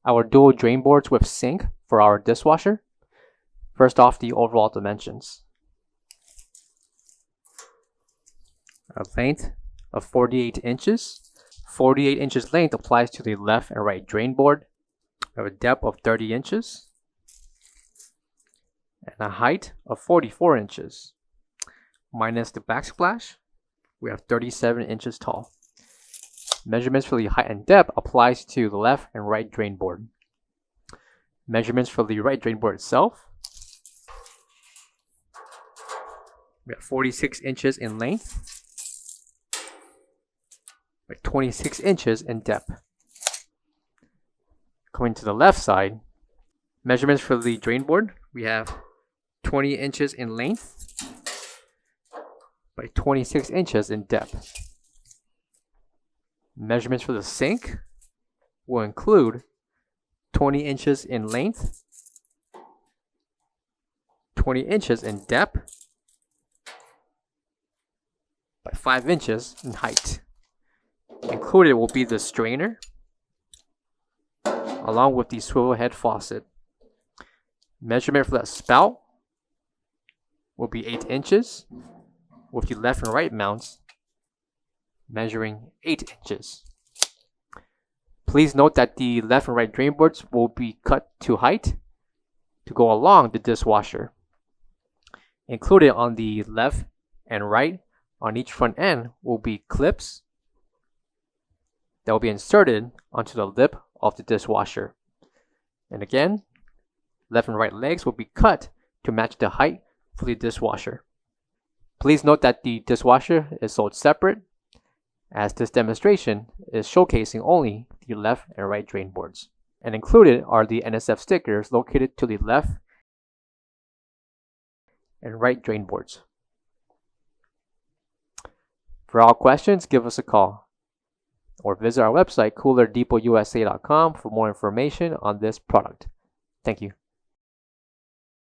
our dual drain boards with sink for our dishwasher. First off, the overall dimensions. A length of 48 inches. 48 inches length applies to the left and right drain board. We have a depth of 30 inches and a height of 44 inches. Minus the backsplash, we have 37 inches tall. Measurements for the height and depth applies to the left and right drain board. Measurements for the right drain board itself, we have 46 inches in length by 26 inches in depth. Coming to the left side, measurements for the drain board, we have 20 inches in length by 26 inches in depth. Measurements for the sink will include 20 inches in length, 20 inches in depth, by 5 inches in height. Included will be the strainer, along with the swivel head faucet. Measurement for that spout will be 8 inches, with the left and right mounts measuring 8 inches. Please note that the left and right drain boards will be cut to height to go along the dishwasher. Included on the left and right on each front end will be clips that will be inserted onto the lip of the dishwasher. And again, left and right legs will be cut to match the height for the dishwasher. Please note that the dishwasher is sold separate, as this demonstration is showcasing only the left and right drain boards. And included are the NSF stickers located to the left and right drain boards. For all questions, give us a call or visit our website coolerdepotUSA.com for more information on this product. Thank you.